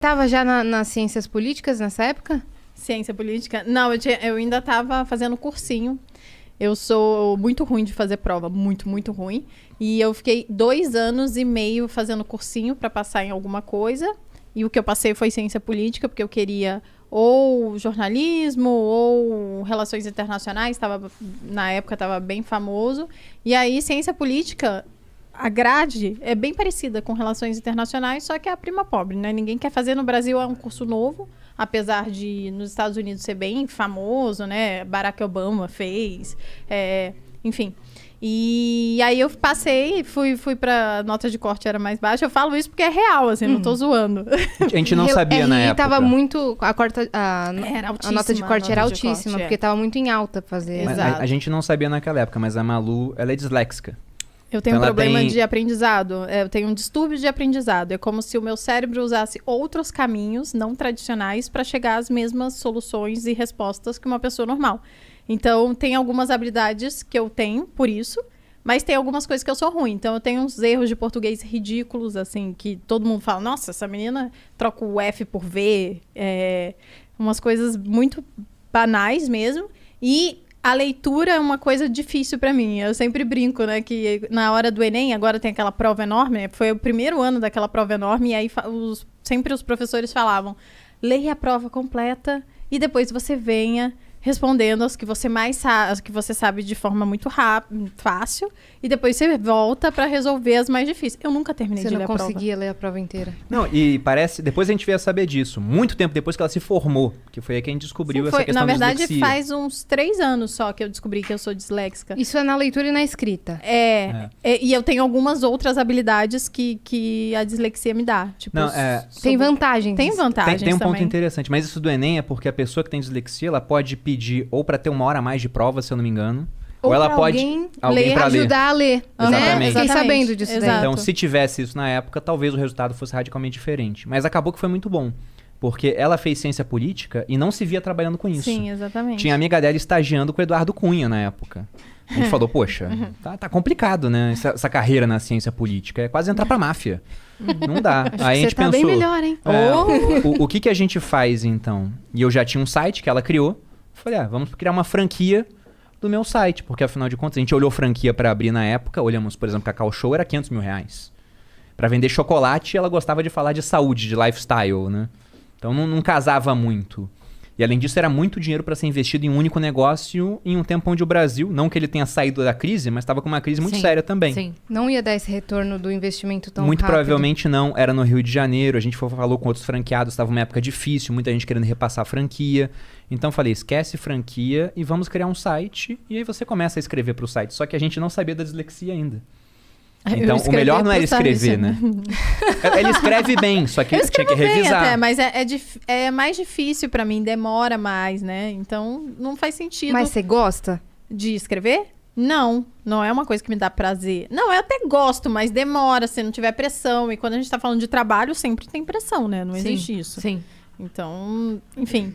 Tava já nas ciências políticas nessa época? Ciência política? Não, eu ainda estava fazendo cursinho. Eu sou muito ruim de fazer prova, muito, muito ruim. E eu fiquei 2 anos e meio fazendo cursinho para passar em alguma coisa. E o que eu passei foi ciência política, porque eu queria ou jornalismo ou relações internacionais. Na época estava bem famoso. E aí, ciência política, a grade é bem parecida com relações internacionais, só que é a prima pobre, né? Ninguém quer fazer. No Brasil é um curso novo, apesar de nos Estados Unidos ser bem famoso, né? Barack Obama fez, enfim. E aí eu passei, fui pra nota de corte era mais baixa. Eu falo isso porque é real, assim, não tô zoando. A gente não sabia na época. Tava muito, a nota de corte era nota de altíssima, corte, porque tava muito em alta fazer. Mas Exato. a gente não sabia naquela época, mas a Malu, ela é disléxica. Eu tenho Então, um problema tem... de aprendizado. Eu tenho um distúrbio de aprendizado. É como se o meu cérebro usasse outros caminhos não tradicionais para chegar às mesmas soluções e respostas que uma pessoa normal. Então, tem algumas habilidades que eu tenho, por isso, mas tem algumas coisas que eu sou ruim. Então, eu tenho uns erros de português ridículos, assim, que todo mundo fala, nossa, essa menina troca o F por V. Umas coisas muito banais mesmo. E a leitura é uma coisa difícil para mim. Eu sempre brinco, né, que na hora do Enem, agora tem aquela prova enorme, foi o primeiro ano daquela prova enorme, e aí sempre os professores falavam, leia a prova completa e depois você venha respondendo as que você mais sabe, as que você sabe de forma muito fácil, e depois você volta para resolver as mais difíceis. Eu nunca terminei de ler a prova. Você não conseguia ler a prova inteira. Não, e parece... Depois a gente veio a saber disso. Muito tempo depois que ela se formou. Que foi aí que a gente descobriu essa questão da dislexia. Na verdade, dislexia. faz uns 3 anos só que eu descobri que eu sou disléxica. Isso é na leitura e na escrita. E eu tenho algumas outras habilidades que a dislexia me dá. Tipo, Não, tem vantagens. Tem vantagens Tem um ponto também. interessante. Mas isso do Enem é porque a pessoa que tem dislexia, ela pode pedir ou para ter 1 hora a mais de prova, se eu não me engano. Ou ela pode... alguém pra ler. Ajudar a ler. Exatamente. Né? Fiquei sabendo disso daí. Exato. Então, se tivesse isso na época, talvez o resultado fosse radicalmente diferente. Mas acabou que foi muito bom. Porque ela fez ciência política e não se via trabalhando com isso. Sim, exatamente. Tinha amiga dela estagiando com o Eduardo Cunha na época. A gente falou, poxa, tá complicado, né? Essa carreira na ciência política. É quase entrar pra máfia. Não dá. Acho Aí que a gente você tá pensou... bem melhor, hein? O que a gente faz, então? E eu já tinha um site que ela criou. Falei, vamos criar uma franquia do meu site. Porque, afinal de contas, a gente olhou franquia pra abrir na época. Olhamos, por exemplo, Cacau Show era R$500 mil. Pra vender chocolate, ela gostava de falar de saúde, de lifestyle, né? Então não casava muito. E além disso, era muito dinheiro para ser investido em um único negócio em um tempo onde o Brasil, não que ele tenha saído da crise, mas estava com uma crise muito séria também. Sim. Não ia dar esse retorno do investimento tão muito rápido. Provavelmente não. Era no Rio de Janeiro, a gente falou com outros franqueados, estava uma época difícil, muita gente querendo repassar a franquia. Então falei, esquece franquia e vamos criar um site. E aí você começa a escrever para o site. Só que a gente não sabia da dislexia ainda. Então, o melhor não era escrever, né? Ele escreve bem, só que tinha que revisar. Até, mas é mais difícil pra mim, demora mais, né? Então, não faz sentido. Mas você gosta de escrever? Não é uma coisa que me dá prazer. Não, eu até gosto, mas demora se não tiver pressão. E quando a gente tá falando de trabalho, sempre tem pressão, né? Não existe isso. Sim. Então, enfim...